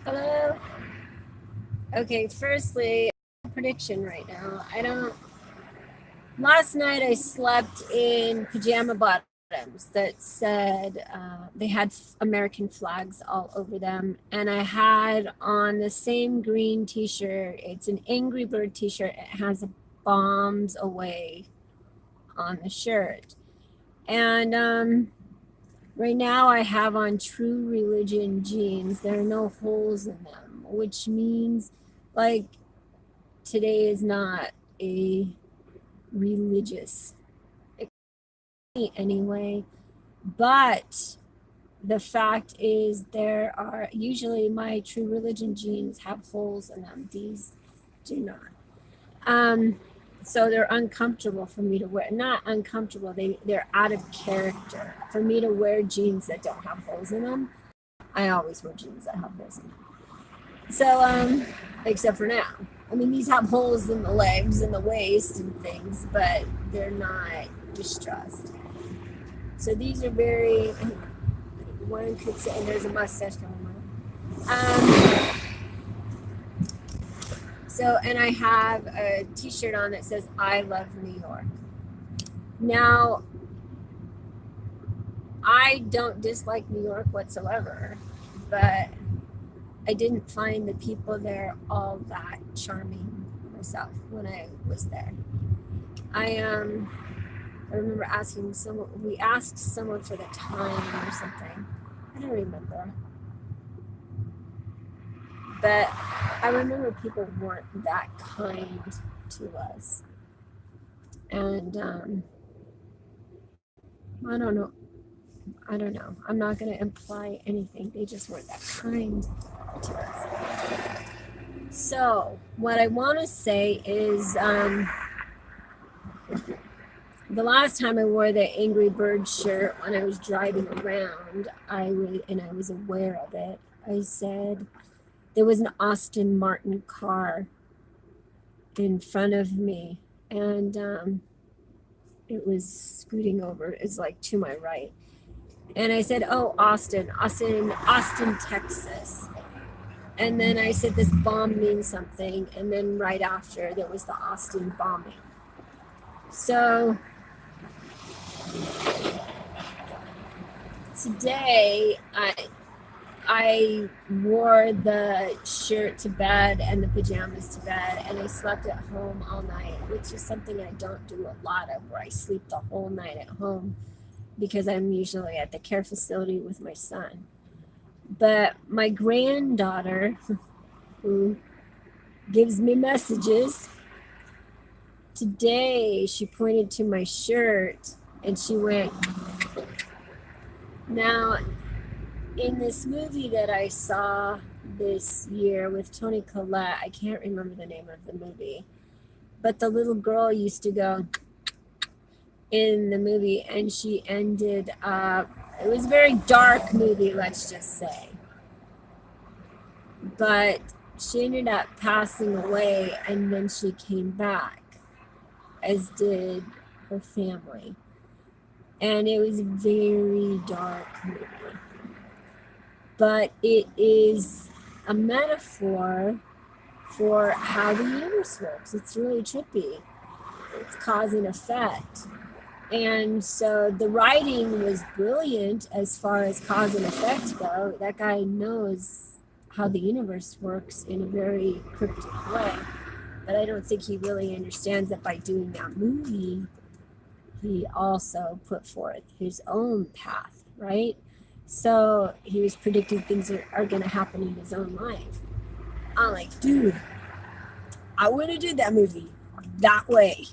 Hello. Okay, firstly, prediction right now. I don't. Last night I slept in pajama bottoms that said they had American flags all over them, and I had on the same green T-shirt. It's an Angry Bird T-shirt. It has bombs away on the shirt, and right now I have on True Religion jeans. There are no holes in them, which means like today is not a religious anyway, but the fact is there are usually my True Religion jeans have holes in them. These do not. Um, so they're uncomfortable for me to wear. Not uncomfortable, they're out of character. For me to wear jeans that don't have holes in them, I always wear jeans that have holes in them. So, except for now. I mean, these have holes in the legs and the waist and things, but they're not distressed. So these are very, one could say, and there's a mustache coming on. So, and I have a t-shirt on that says, I love New York. Now, I don't dislike New York whatsoever, but I didn't find the people there all that charming myself when I was there. I remember asking someone, we asked someone for the time or something. I don't remember. But I remember people weren't that kind to us. And I don't know. I don't know. I'm not going to imply anything. They just weren't that kind to us. So, what I want to say is the last time I wore the Angry Bird shirt when I was driving around, I was aware of it. I said there was an Aston Martin car in front of me, and it was scooting over. It's like to my right, and I said, "Oh, Austin, Texas." And then I said, "This bomb means something." And then right after, there was the Austin bombing. So today, I wore the shirt to bed and the pajamas to bed, and I slept at home all night, which is something I don't do a lot of, where I sleep the whole night at home because I'm usually at the care facility with my son. But my granddaughter, who gives me messages, today she pointed to my shirt and she went, now, in this movie that I saw this year with Toni Collette, I can't remember the name of the movie, but the little girl used to go in the movie, and she ended up, it was a very dark movie, let's just say, but she ended up passing away, and then she came back, as did her family, and it was a very dark movie. But it is a metaphor for how the universe works. It's really trippy. It's cause and effect. And so the writing was brilliant as far as cause and effect go. That guy knows how the universe works in a very cryptic way. But I don't think he really understands that by doing that movie, he also put forth his own path, right? So he was predicting things are going to happen in his own life. I'm like, dude, I wouldn't have did that movie that way.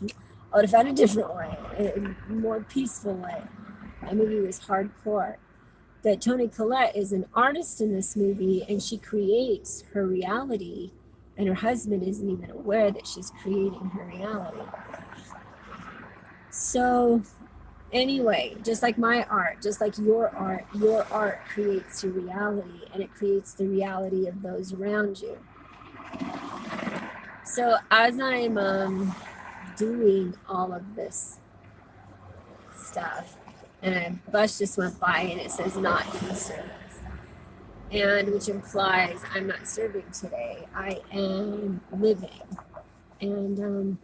I would have found a different way, a more peaceful way. That movie was hardcore. That Toni Collette is an artist in this movie, and she creates her reality, and her husband isn't even aware that she's creating her reality. So anyway, just like my art, just like your art creates your reality, and it creates the reality of those around you. So as I'm doing all of this stuff, and a bus just went by and it says not in service. and which implies I'm not serving today. I am living, and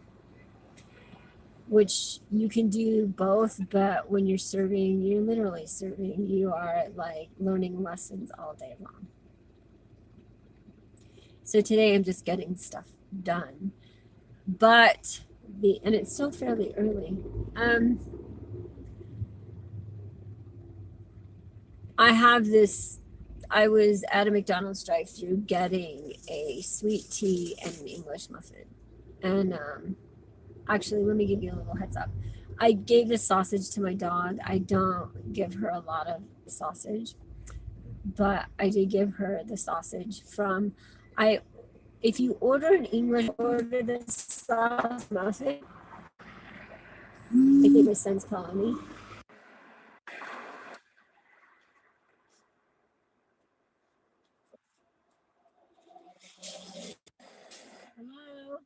which you can do both, but when you're serving, you're literally serving. You are like learning lessons all day long. So today I'm just getting stuff done, but and it's still fairly early. I have this. I was at a McDonald's drive-through getting a sweet tea and an English muffin, and actually, let me give you a little heads up. I gave the sausage to my dog. I don't give her a lot of sausage, but I did give her the sausage from. I If you order an English, order the sausage muffin. I think my son's calling me. Hello.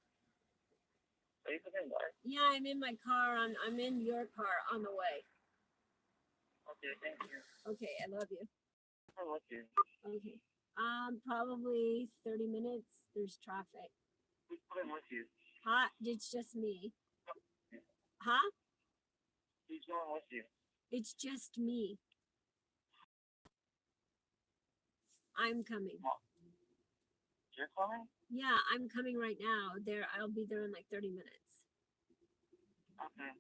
Are you coming back? Yeah, I'm in my car. I'm in your car on the way. Okay, thank you. Okay, I love you. I love you. Okay. Probably 30 minutes. There's traffic. Who's coming with you? Huh? It's just me. Huh? Who's going with you? It's just me. I'm coming. You're coming? Yeah, I'm coming right now. I'll be there in like 30 minutes. Okay.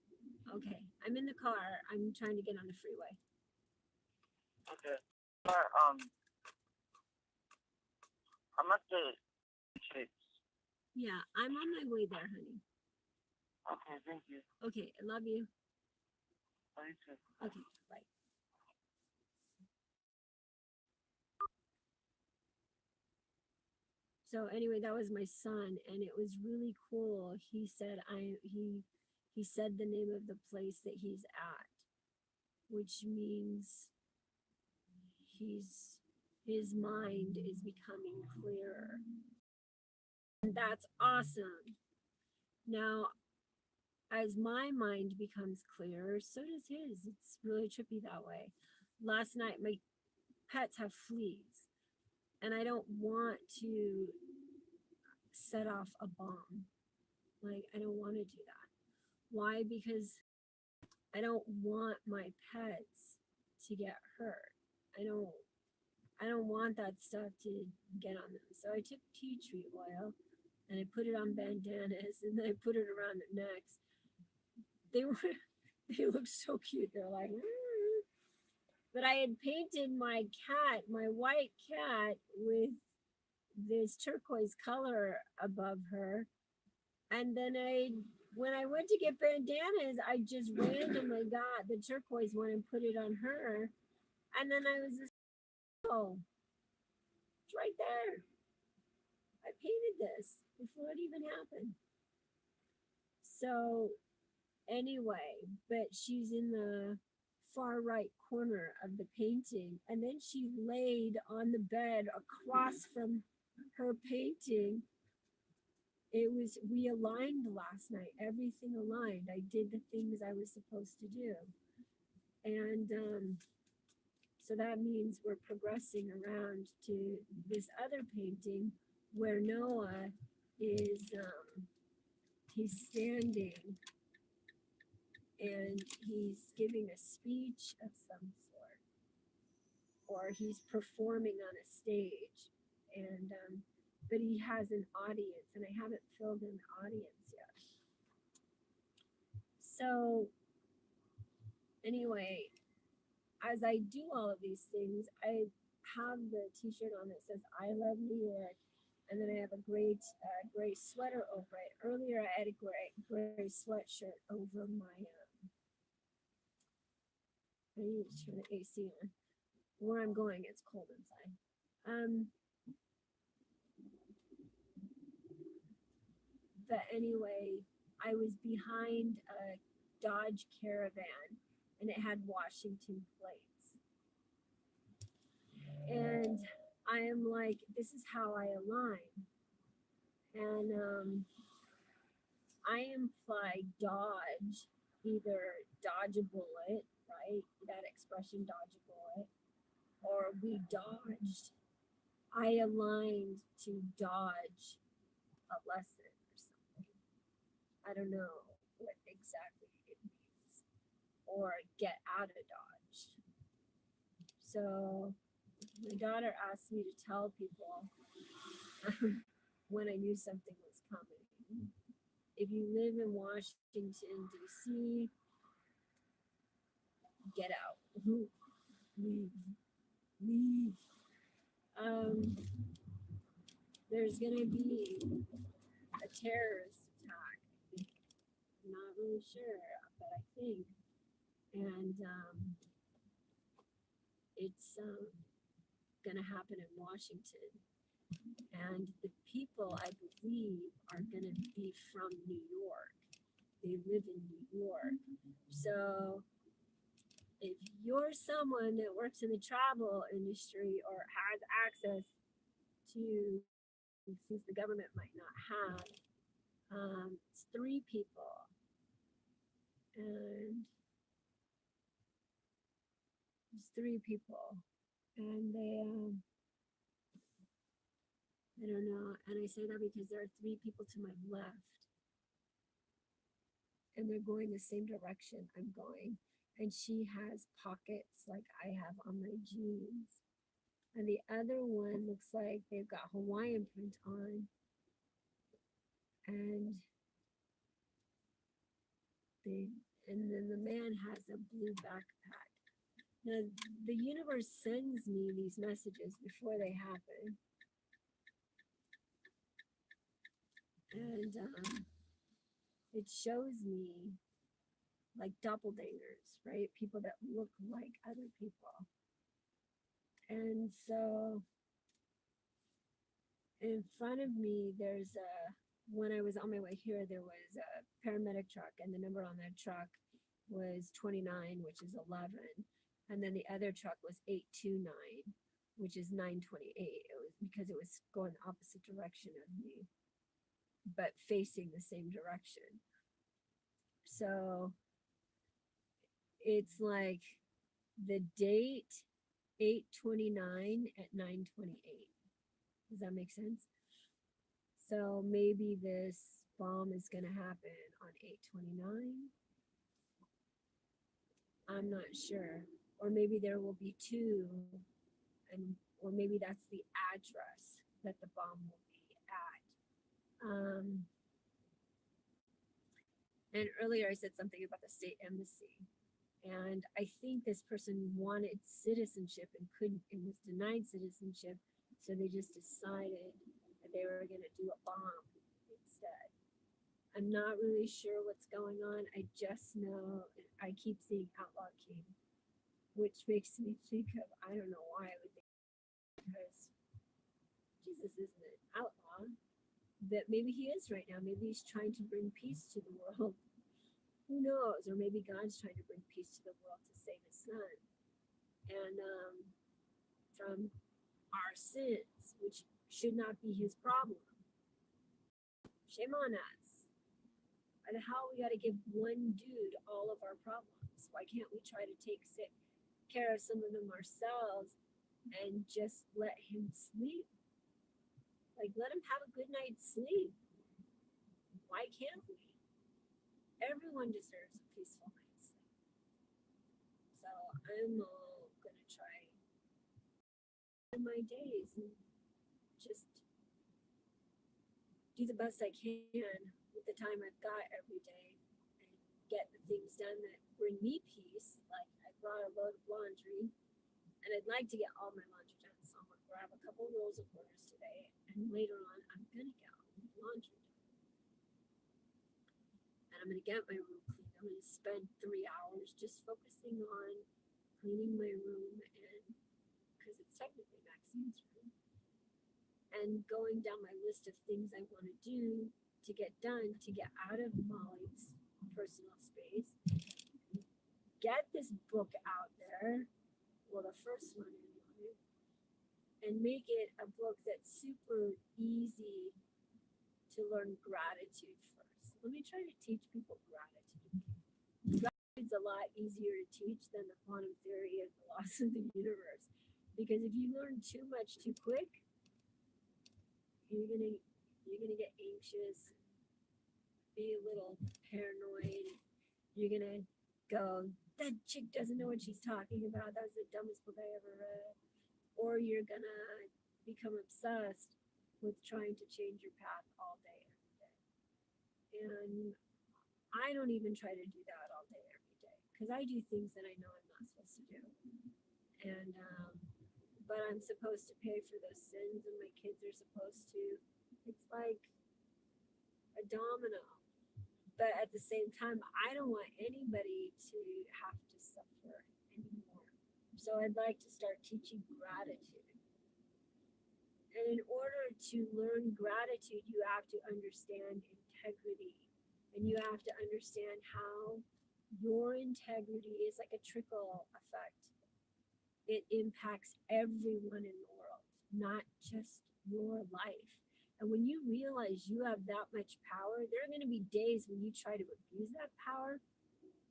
Okay. I'm in the car. I'm trying to get on the freeway. Okay. I'm at the Chase. Yeah, I'm on my way there, honey. Okay, thank you. Okay, I love you. Love you too. Okay, bye. So anyway, that was my son, and it was really cool. He said he said the name of the place that he's at, which means his mind is becoming clearer. And that's awesome. Now, as my mind becomes clearer, so does his. It's really trippy that way. Last night, my pets have fleas, and I don't want to set off a bomb. Like, I don't want to do that. Why? Because I don't want my pets to get hurt. I don't want that stuff to get on them. So I took tea tree oil and I put it on bandanas and then I put it around their necks. They look so cute. They're like, mm. But I had painted my cat, my white cat, with this turquoise color above her. And then when I went to get bandanas, I just randomly got the turquoise one and put it on her. And then I was just, oh, it's right there. I painted this before it even happened. So anyway, but she's in the far right corner of the painting. And then she laid on the bed across from her painting. We aligned last night. Everything aligned. I did the things I was supposed to do. And so that means we're progressing around to this other painting where Noah is, he's standing and he's giving a speech of some sort, or he's performing on a stage. And, but he has an audience, and I haven't filled in the audience yet. So, anyway, as I do all of these things, I have the T-shirt on that says "I love New York," and then I have a gray sweater over it. Earlier, I had a gray sweatshirt over my. I need to turn the AC on. Where I'm going, it's cold inside. But anyway, I was behind a Dodge Caravan, and it had Washington plates. And I am like, this is how I align. And I imply dodge, either dodge a bullet, right? That expression, dodge a bullet, or we dodged I aligned to dodge a lesson or something. I don't know what exactly it means. Or get out of dodge. So my daughter asked me to tell people when I knew something was coming. If you live in Washington, D.C., get out. Leave. Leave. Um, there's going to be a terrorist attack. I'm not really sure, but I think. And it's going to happen in Washington. And the people, I believe, are going to be from New York. They live in New York. So if you're someone that works in the travel industry or has access to things the government might not have, it's 3 people. And it's 3 people. And they, I don't know. And I say that because there are 3 people to my left. And they're going the same direction I'm going. And she has pockets like I have on my jeans. And the other one looks like they've got Hawaiian print on. And they, and then the man has a blue backpack. Now, the universe sends me these messages before they happen. And it shows me like doppelgangers, right? People that look like other people. And so in front of me, there's a, when I was on my way here, there was a paramedic truck, and the number on that truck was 29, which is 11. And then the other truck was 829, which is 928. It was because it was going the opposite direction of me, but facing the same direction. So it's like the date 829 at 928. Does that make sense? So maybe this bomb is going to happen on 829. I'm not sure. Or maybe there will be 2, and or maybe that's the address that the bomb will be at. And earlier I said something about the state embassy. And I think this person wanted citizenship and couldn't, and was denied citizenship. So they just decided that they were going to do a bomb instead. I'm not really sure what's going on. I just know I keep seeing Outlaw King, which makes me think of, I don't know why I would think, because Jesus isn't an outlaw, but maybe he is right now. Maybe he's trying to bring peace to the world. Who knows? Or maybe God's trying to bring peace to the world to save his son. And from our sins, which should not be his problem. Shame on us. Why the hell we got to give one dude all of our problems? Why can't we try to take care of some of them ourselves and just let him sleep? Like, let him have a good night's sleep. Why can't we? Everyone deserves a peaceful night's sleep. So I'm gonna try in my days and just do the best I can with the time I've got every day and get the things done that bring me peace. Like, I brought a load of laundry, and I'd like to get all my laundry done. So I'm gonna grab a couple of rolls of orders today, and later on I'm gonna get all my laundry done. And I'm gonna get my room cleaned. I'm gonna spend 3 hours just focusing on cleaning my room, and because it's technically Maxine's room, and going down my list of things I want to do to get done to get out of Molly's personal space. Get this book out there, well, the first one anyway, and make it a book that's super easy to learn gratitude first. Let me try to teach people gratitude. Gratitude's a lot easier to teach than the quantum theory of the laws of the universe. Because if you learn too much too quick, you're gonna get anxious, be a little paranoid. You're gonna go, that chick doesn't know what she's talking about. That was the dumbest book I ever read. Or you're gonna become obsessed with trying to change your path all day, every day. And I don't even try to do that all day, every day, because I do things that I know I'm not supposed to do. And but I'm supposed to pay for those sins, and my kids are supposed to. It's like a domino. But at the same time, I don't want anybody to have to suffer anymore. So I'd like to start teaching gratitude. And in order to learn gratitude, you have to understand integrity. And you have to understand how your integrity is like a trickle effect. It impacts everyone in the world, not just your life. And when you realize you have that much power, there are going to be days when you try to abuse that power.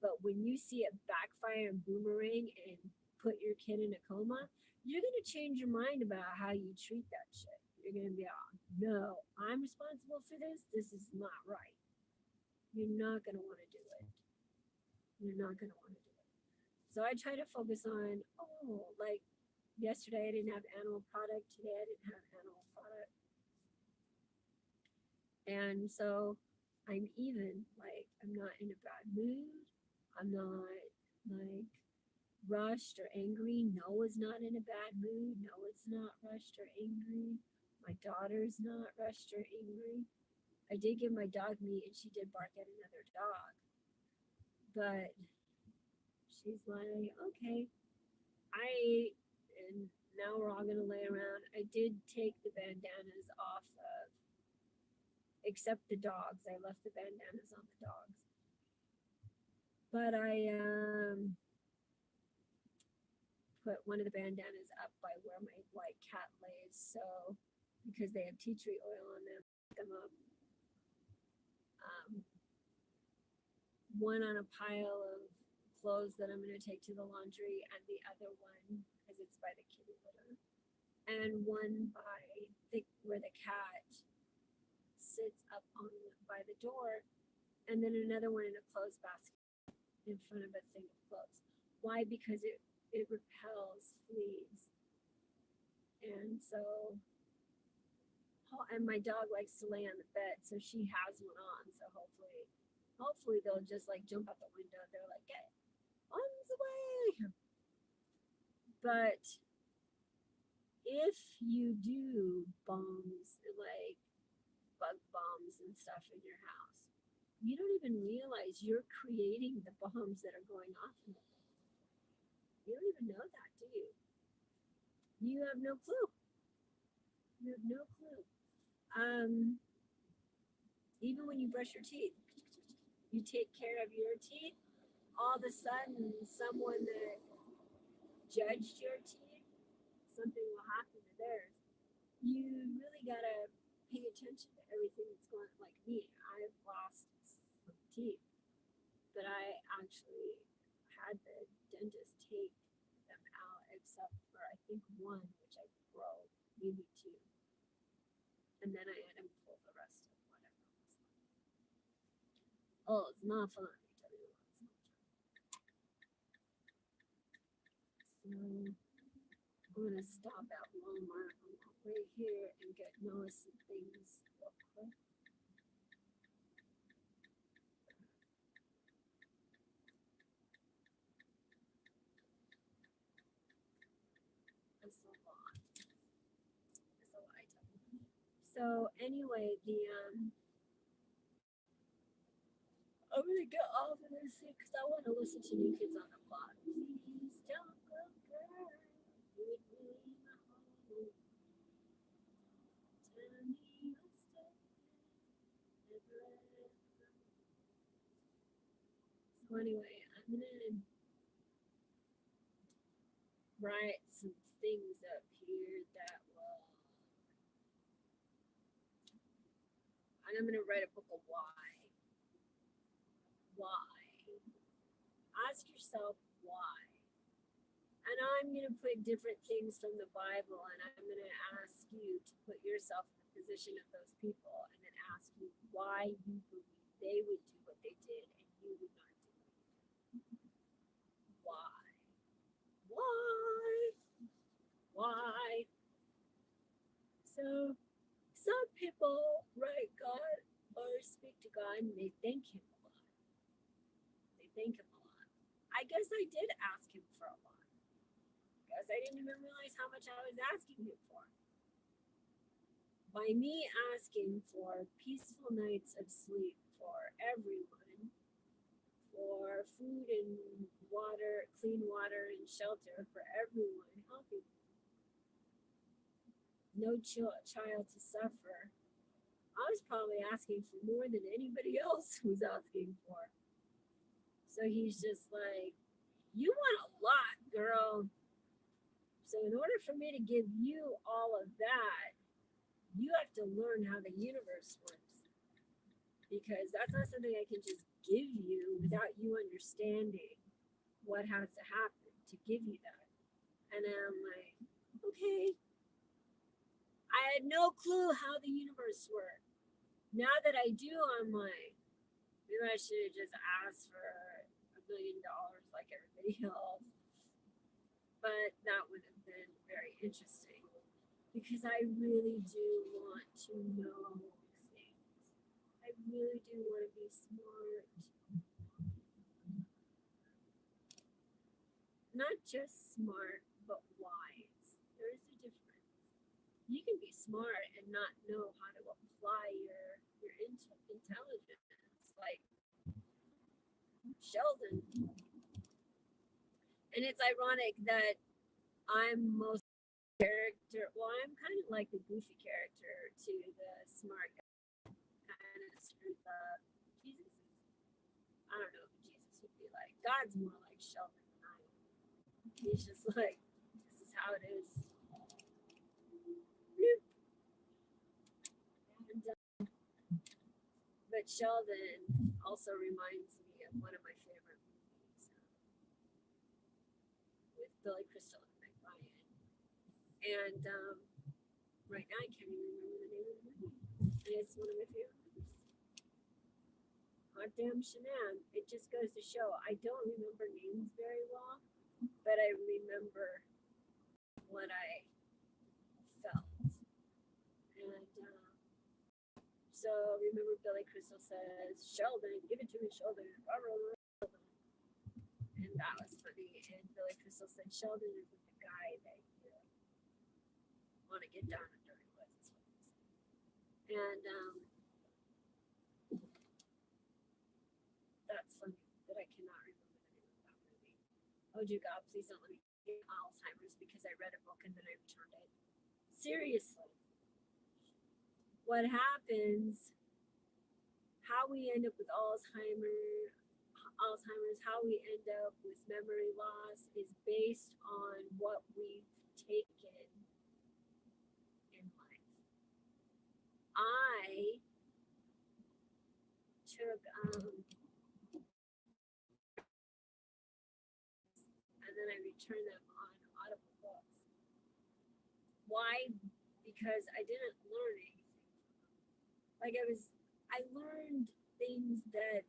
But when you see it backfire and boomerang and put your kid in a coma, you're going to change your mind about how you treat that shit. You're going to be, oh, no, I'm responsible for this. This is not right. You're not going to want to do it. You're not going to want to do it. So I try to focus on, oh, like yesterday I didn't have animal product. Today I didn't have animal product. And so I'm even, like, I'm not in a bad mood. I'm not like rushed or angry. Noah's not in a bad mood. Noah's not rushed or angry. My daughter's not rushed or angry. I did give my dog meat and she did bark at another dog. But she's like, okay, I ate and now we're all gonna lay around. I did take the bandanas off of, except the dogs. I left the bandanas on the dogs. But I put one of the bandanas up by where my white cat lays, so because they have tea tree oil on them up. One on a pile of clothes that I'm going to take to the laundry, and the other one because it's by the kitty litter, and one by where the cat sits up on by the door, and then another one in a clothes basket in front of a thing of clothes. Why? Because it repels fleas, and so. And my dog likes to lay on the bed, so she has one on. So hopefully they'll just like jump out the window. They're like, get on the way. But if you do bombs, like bug bombs and stuff in your house, you don't even realize you're creating the bombs that are going off in the world. You don't even know that, do you? You have no clue. You have no clue. Even when you brush your teeth, you take care of your teeth, all of a sudden someone that judged your teeth, something will happen to theirs. You really gotta pay attention to everything that's going on. Like me, I've lost some teeth, but I actually had the dentist take them out, except for I think one, which I broke, maybe two. And then I had him pull the rest of whatever was left. Oh, it's not fun. I tell you what, it's not fun. So I'm gonna stop at Walmart on my way here and get Noah some things real quick. That's a lot. That's a lot. So anyway, I'm gonna get off of this because I want to listen to New Kids on the Block. Please don't go, girl. You would leave my home. Tell me you'll stay. Never ever. So anyway, I'm gonna write some things up here that will, and I'm gonna write a book of why. Why? Ask yourself why. And I'm going to put different things from the Bible, and I'm going to ask you to put yourself in the position of those people and then ask you why you believe they would do what they did and you would not do it. Why? Why? Why? So some people write God or speak to God and they thank him a lot. They thank him a lot. I guess I did ask him for a lot. I guess I didn't even realize how much I was asking him for. By me asking for peaceful nights of sleep for everyone, for food and water, clean water and shelter for everyone, healthy, no child to suffer, I was probably asking for more than anybody else was asking for. So he's just like, you want a lot, girl. So in order for me to give you all of that, you have to learn how the universe works. Because that's not something I can just give you without you understanding what has to happen to give you that. And I'm like, okay. I had no clue how the universe worked. Now that I do, I'm like, maybe I should have just asked for $1 million like everybody else. But that would have been very interesting because I really do want to know things. I really do want to be smart. Not just smart, but wise. There is a difference. You can be smart and not know how to apply your intelligence, like Sheldon. And it's ironic that I'm most character. Well, I'm kind of like the goofy character to the smart guy, kind of screws up. Jesus is, I don't know who Jesus would be like. God's more like Sheldon than I am. He's just like, this is how it is. And, but Sheldon also reminds me of one of my favorite movies with Billy Crystal and Meg Ryan. And right now I can't even remember the name of the movie. And it's one of my favorite movies. Hot damn Shanann. It just goes to show I don't remember names very well, but I remember what I felt. And so remember Billy Crystal says, Sheldon, give it to me, Sheldon. And that was funny. And Billy Crystal said, Sheldon is the guy that you want to get down and dirty with. And that's funny that I cannot remember the name of that movie. Oh, dear God, please don't let me get Alzheimer's because I read a book and then I returned it. Seriously. What happens, how we end up with Alzheimer's, how we end up with memory loss is based on what we've taken in life. I took, and then I returned them on Audible books. Why? Because I didn't learn anything. Like I learned things that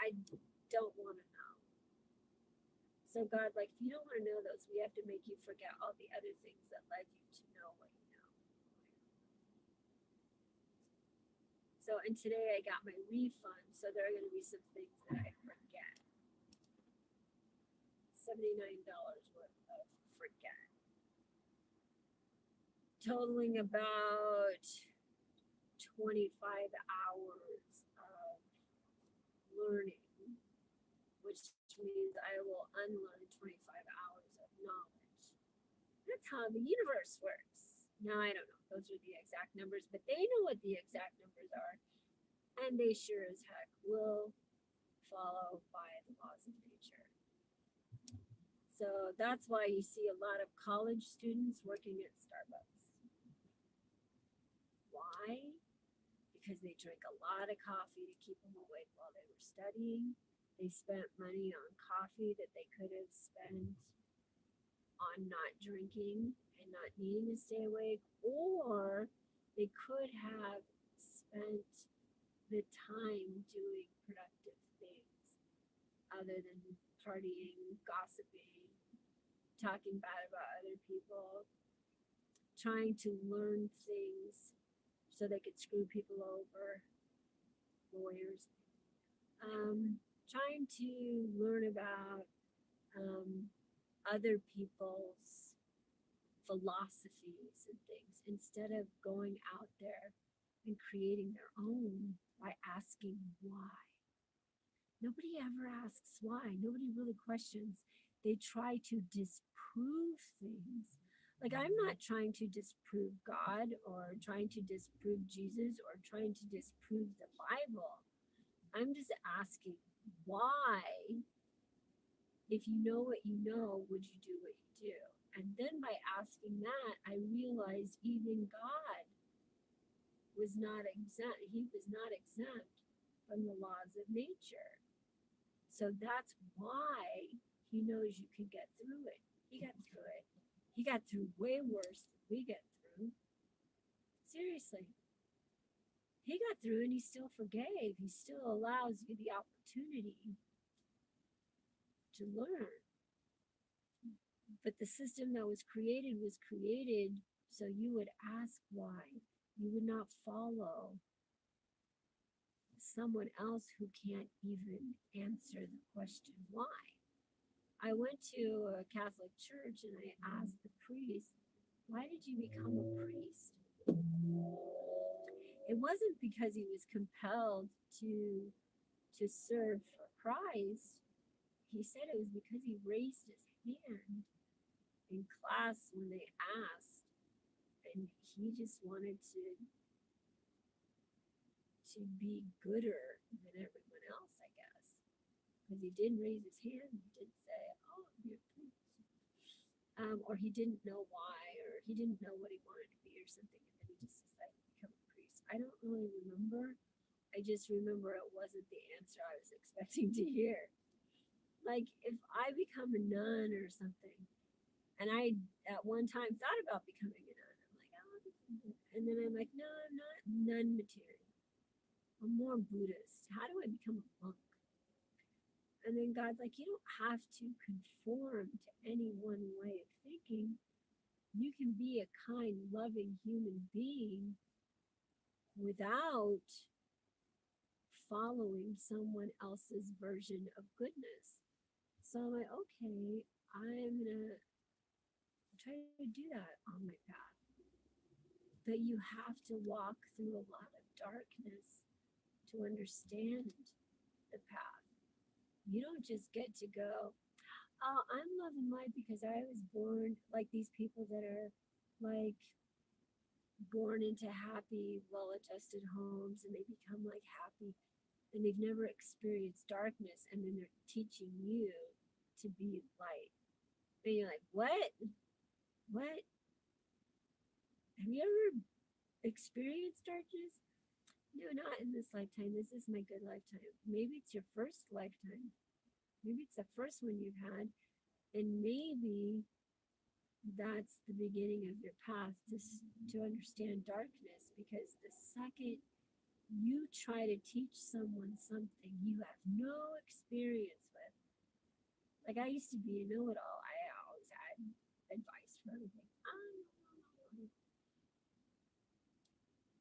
I don't want to know. So God, like, if you don't want to know those, we have to make you forget all the other things that led you to know what you know. So, and today I got my refund, so there are going to be some things that I forget. $79 worth of forget. Totaling about 25 hours of learning, which means I will unlearn 25 hours of knowledge. That's how the universe works. Now, I don't know, those are the exact numbers, but they know what the exact numbers are, and they sure as heck will follow by the laws of nature. So that's why you see a lot of college students working at Starbucks. Why? Because they drank a lot of coffee to keep them awake while they were studying. They spent money on coffee that they could have spent on not drinking and not needing to stay awake, or They could have spent the time doing productive things other than partying, gossiping, talking bad about other people, trying to learn things so they could screw people over, lawyers, trying to learn about um, other people's philosophies and things instead of going out there and creating their own by asking why. Nobody ever asks why. Nobody really questions. They try to disprove things. Like, I'm not trying to disprove God or trying to disprove Jesus or trying to disprove the Bible. I'm just asking why, if you know what you know, would you do what you do? And then by asking that, I realized even God was not exempt. He was not exempt from the laws of nature. So that's why he knows you can get through it. He got through it. He got through way worse than we get through. Seriously. He got through and he still forgave. He still allows you the opportunity to learn. But the system that was created so you would ask why. You would not follow someone else who can't even answer the question why. I went to a Catholic church and I asked the priest, why did you become a priest? It wasn't because he was compelled to serve for Christ. He said it was because he raised his hand in class when they asked, and he just wanted to be gooder than everyone else, I guess. Because he didn't raise his hand, he didn't say, "Oh, I'll be a priest," or he didn't know why, or he didn't know what he wanted to be, or something, and then he just decided to become a priest. I don't really remember. I just remember it wasn't the answer I was expecting to hear. Like, if I become a nun or something, and I at one time thought about becoming a nun, I'm like, oh, and then I'm like, no, I'm not nun material. I'm more Buddhist. How do I become a monk? And then God's like, you don't have to conform to any one way of thinking. You can be a kind, loving human being without following someone else's version of goodness. So I'm like, okay, I'm gonna try to do that on my path. But you have to walk through a lot of darkness to understand the path. You don't just get to go, oh, I'm loving life because I was born like these people that are like born into happy, well adjusted homes and they become like happy and they've never experienced darkness and then they're teaching you to be light. And you're like, what? What? Have you ever experienced darkness? No, not in this lifetime. This is my good lifetime. Maybe it's your first lifetime. Maybe it's the first one you've had. And maybe that's the beginning of your path to understand darkness, because the second you try to teach someone something you have no experience with, like I used to be a know-it-all. I always had advice for everything.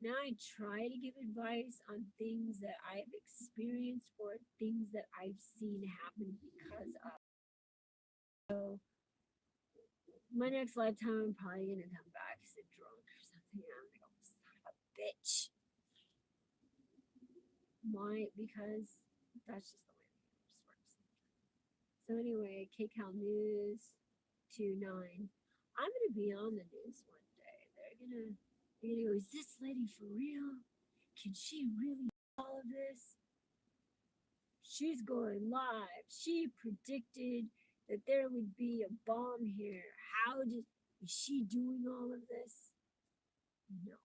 Now I try to give advice on things that I've experienced or things that I've seen happen because of. So my next lifetime, I'm probably gonna come back as a drunk or something. I'm like, oh, son of a bitch. Why? Because that's just the way the universe works. So anyway, KCAL News 29. I'm gonna be on the news one day. They're gonna go, is this lady for real? Can she really do all of this? She's going live. She predicted that there would be a bomb here. Is she doing all of this? No,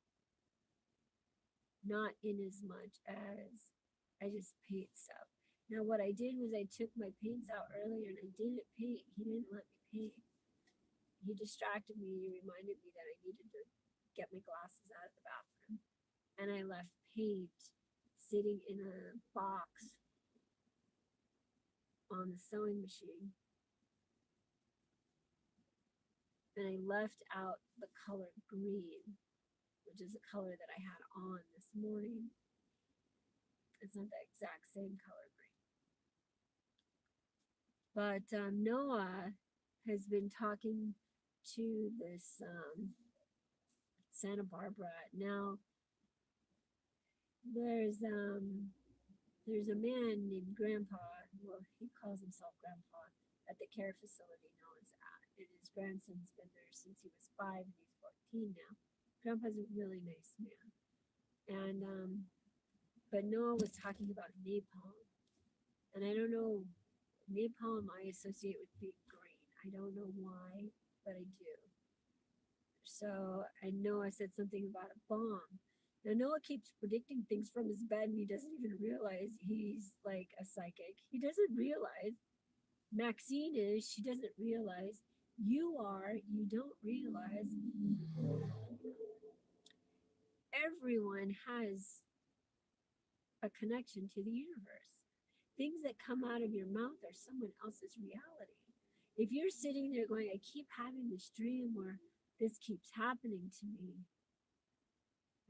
not in as much as I just paint stuff. Now, what I did was I took my paints out earlier and I didn't paint. He didn't let me paint. He distracted me. He reminded me that I needed to get my glasses out of the bathroom. and I left paint sitting in a box on the sewing machine. And I left out the color green, which is the color that I had on this morning. It's not the exact same color green. But Noah has been talking to this Santa Barbara. Now, there's a man named Grandpa. Well, he calls himself Grandpa at the care facility Noah's at. And his grandson's been there since he was 5 and he's 14 now. Grandpa's a really nice man. And but Noah was talking about napalm. And I don't know, napalm I associate with being green. I don't know why, but I do. So I know I said something about a bomb. Now Noah keeps predicting things from his bed and he doesn't even realize he's like a psychic. He doesn't realize. Maxine is, she doesn't realize. You are, you don't realize. Everyone has a connection to the universe. Things that come out of your mouth are someone else's reality. If you're sitting there going, I keep having this dream where this keeps happening to me,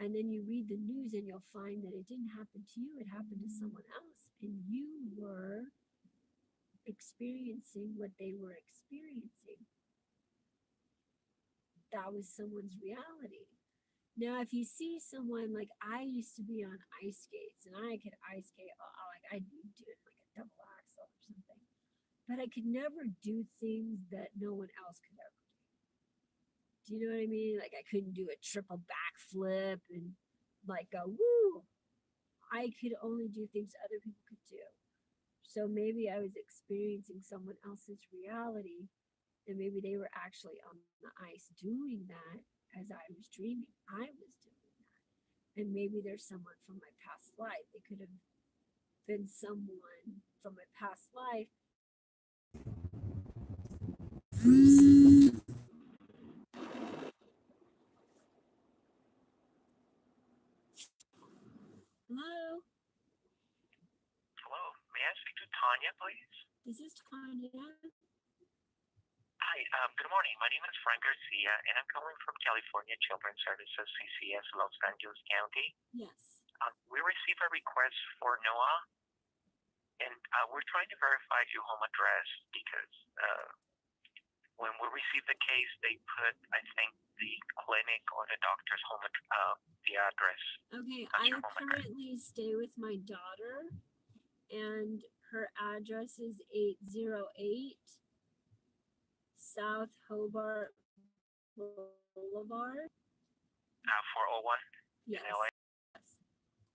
and then you read the news and you'll find that it didn't happen to you, it happened to someone else, and you were experiencing what they were experiencing. That was someone's reality. Now, if you see someone, like I used to be on ice skates and I could ice skate, like I'd do it like a double axel or something, but I could never do things that no one else could ever do. Do you know what I mean? Like I couldn't do a triple backflip and like go woo. I could only do things other people could do. So maybe I was experiencing someone else's reality, and maybe they were actually on the ice doing that as I was dreaming. I was doing that. And maybe there's someone from my past life. They could have been someone from my past life. Hello, Hello, may I speak to Tanya, please? this is Tanya. Hi, good morning. My name is Frank Garcia, and I'm calling from California Children's Services, CCS, Los Angeles County. Yes. We received a request for Noah, and we're trying to verify your home address because when we received the case, they put, I think, the clinic or the doctor's home, the address. Okay, That's I your home address. currently stay with my daughter, and her address is 808 South Hobart Boulevard. 401 Yes. in LA.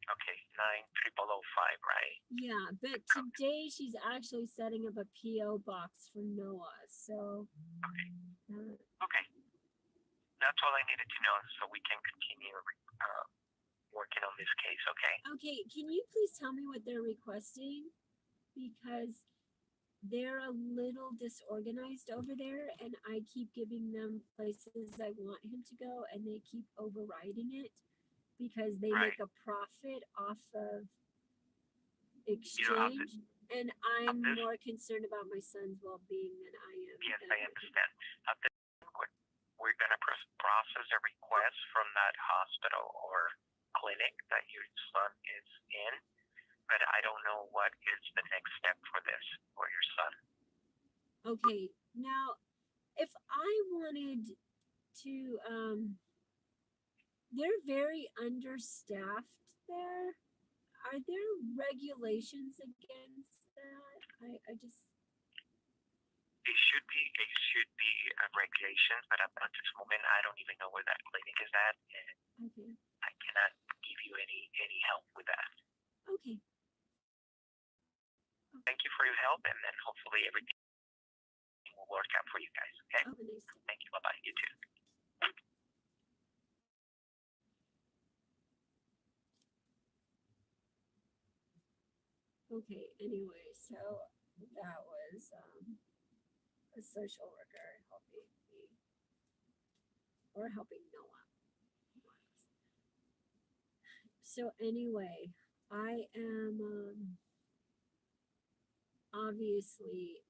Okay, 90005, right? Yeah, but today she's actually setting up a PO box for Noah. So Okay. uh, Okay. That's all I needed to know so we can continue working on this case, okay? okay, can you please tell me what they're requesting? Because they're a little disorganized over there, and I keep giving them places I want him to go, and they keep overriding it because they Right. make a profit off of You know, exchange. And I'm this- more concerned about my son's well-being than I am. yes, and I understand. We're going to process a request from that hospital or clinic that your son is in, but I don't know what is the next step for this for your son. Okay, now if I wanted to, they're very understaffed there. Are there regulations against that? I just It should be regulations, but at this moment I don't even know where that clinic is at, and okay. I cannot give you any help with that. Okay. Thank you for your help, and then hopefully everything will work out for you guys. Okay? Have a nice day. Thank you. Bye bye. You too. Okay, anyway, so that was a social worker helping me, or helping Noah. So anyway, I am obviously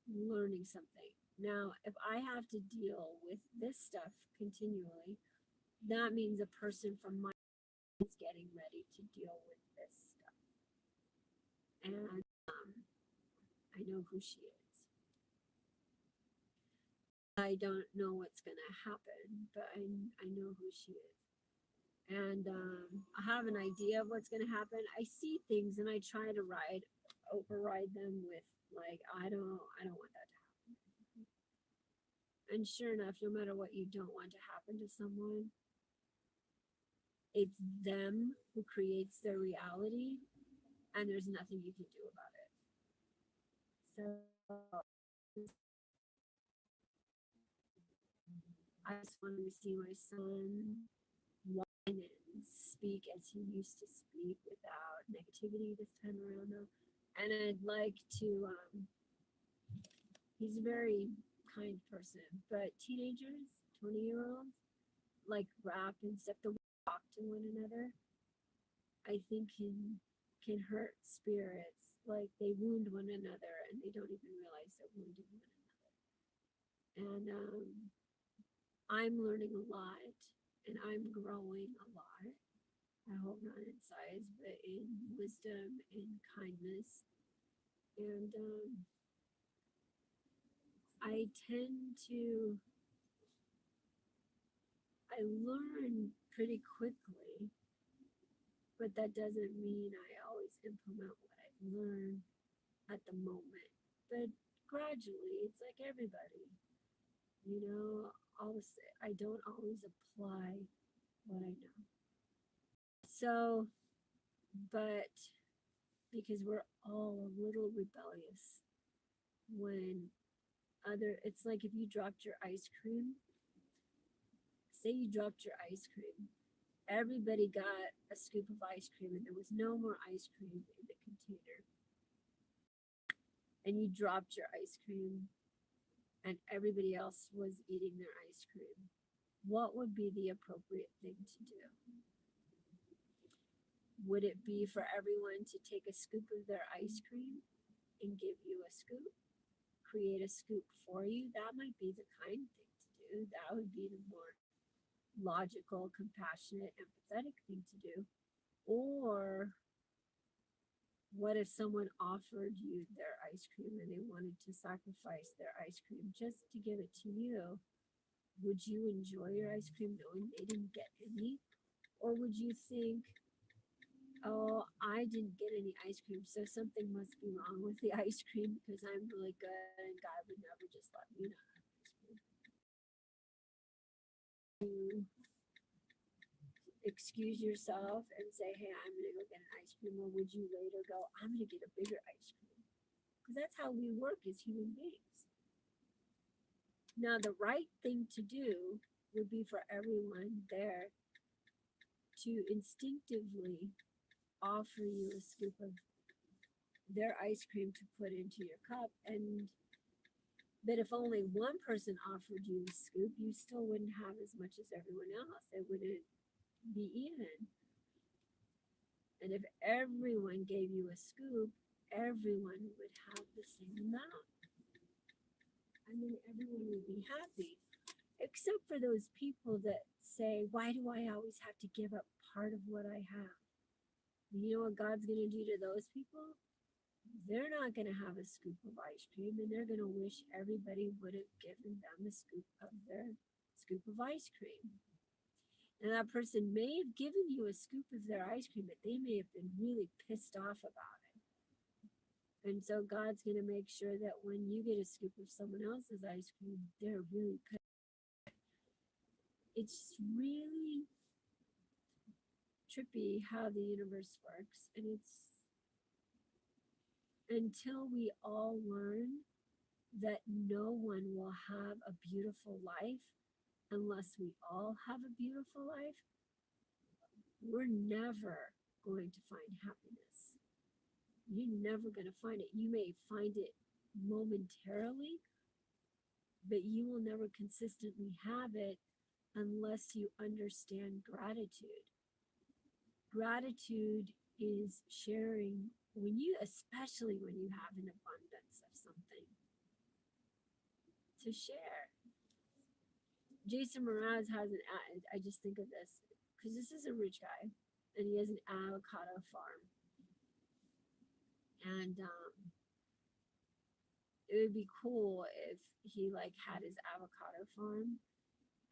learning something. Now, if I have to deal with this stuff continually, that means a person from my is getting ready to deal with this stuff. And I know who she is. I don't know what's going to happen, but I know who she is. And I have an idea of what's going to happen. I see things and I try to override them with like, I don't want that to happen. And sure enough, no matter what you don't want to happen to someone, it's them who creates their reality, and there's nothing you can do about it. So I just wanted to see my son whine and speak as he used to speak without negativity this time around, though. And I'd like to, he's a very kind person, but teenagers, 20-year-olds, like rap and stuff, the way they talk to one another, I think can hurt spirits. Like they wound one another and they don't even realize they're wounding one another. And I'm learning a lot and I'm growing a lot. I hope not in size, but in wisdom and kindness. And I tend to, I learn pretty quickly, but that doesn't mean I always implement what I learn at the moment. But gradually, it's like everybody, you know, I don't always apply what I know. So, but because we're all a little rebellious when it's like if you dropped your ice cream, say you dropped your ice cream, everybody got a scoop of ice cream and there was no more ice cream in the container. And you dropped your ice cream and everybody else was eating their ice cream. What would be the appropriate thing to do? Would it be for everyone to take a scoop of their ice cream and give you a scoop? Create a scoop for you? That might be the kind thing to do. That would be the more logical, compassionate, empathetic thing to do. Or what if someone offered you their ice cream and they wanted to sacrifice their ice cream just to give it to you? Would you enjoy your ice cream knowing they didn't get any? Or would you think, oh, I didn't get any ice cream, so something must be wrong with the ice cream because I'm really good and God would never just let me not have ice cream? You excuse yourself and say, hey, I'm going to go get an ice cream, or would you later go, I'm going to get a bigger ice cream? Because that's how we work as human beings. Now, the right thing to do would be for everyone there to instinctively offer you a scoop of their ice cream to put into your cup. And but if only one person offered you a scoop, you still wouldn't have as much as everyone else. It wouldn't be even. And if everyone gave you a scoop, everyone would have the same amount. I mean, everyone would be happy, except for those people that say, why do I always have to give up part of what I have? You know what God's going to do to those people? They're not going to have a scoop of ice cream, and they're going to wish everybody would have given them a scoop of their scoop of ice cream. And that person may have given you a scoop of their ice cream, but they may have been really pissed off about it. And so God's going to make sure that when you get a scoop of someone else's ice cream, they're really pissed. It's really trippy how the universe works. And it's until we all learn that no one will have a beautiful life unless we all have a beautiful life, we're never going to find happiness. You're never going to find it. You may find it momentarily, but you will never consistently have it unless you understand gratitude. gratitude is sharing especially when you have an abundance of something to share. Jason Mraz has I just think of this because this is a rich guy and he has an avocado farm. And it would be cool if he like had his avocado farm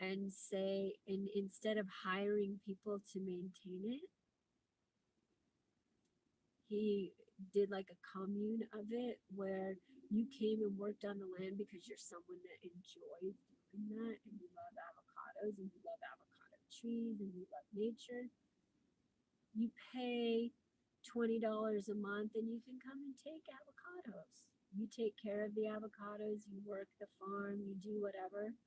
and instead of hiring people to maintain it, he did like a commune of it where you came and worked on the land because you're someone that enjoys doing that and you love avocados and you love avocado trees and you love nature. You pay $20 a month and you can come and take avocados. You take care of the avocados, you work the farm, you do whatever.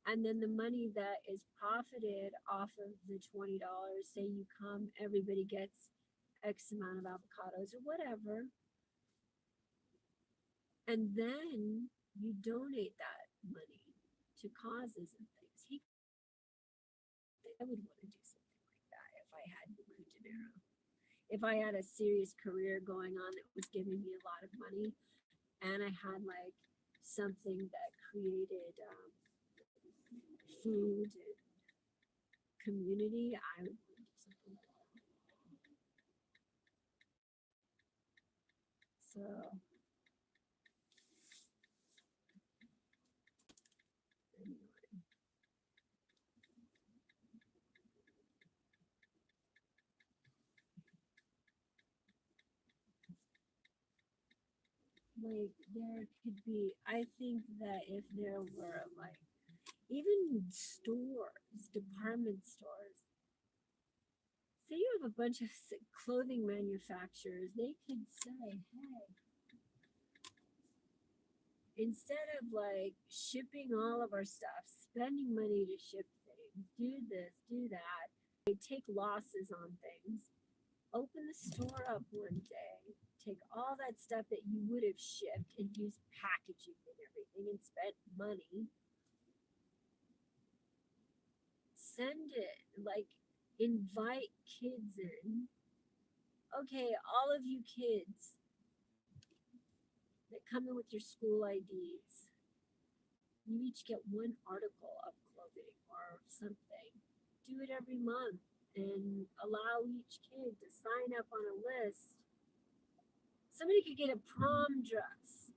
And then the money that is profited off of the $20, say you come, everybody gets X amount of avocados or whatever. And then you donate that money to causes and things. I would want to do something like that if I had new dinero. If I had a serious career going on that was giving me a lot of money and I had like something that created food and community, I would want to do something like that. So anyway. Like there could be, I think that if there were like even stores, department stores, say you have a bunch of clothing manufacturers, they could say, hey, instead of like shipping all of our stuff, spending money to ship things, do this, do that, they take losses on things, open the store up one day, take all that stuff that you would have shipped and use packaging and everything and spent money, send it, like invite kids in. Okay, all of you kids that come in with your school IDs, you each get one article of clothing or something. Do it every month and allow each kid to sign up on a list. Somebody could get a prom dress.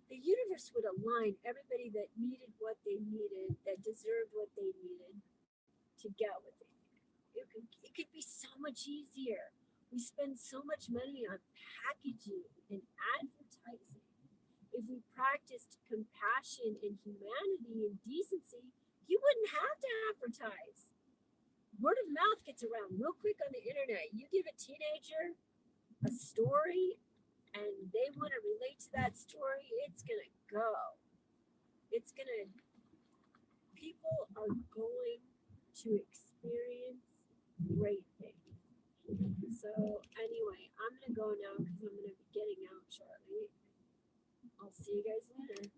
The universe would align everybody that needed what they needed, that deserved what they needed to get what they needed. It could be so much easier. We spend so much money on packaging and advertising. If we practiced compassion and humanity and decency, you wouldn't have to advertise. Word of mouth gets around real quick on the internet. You give a teenager a story and they want to relate to that story, it's going to go. People are going to experience great things. So anyway, I'm going to go now because I'm going to be getting out shortly. I'll see you guys later.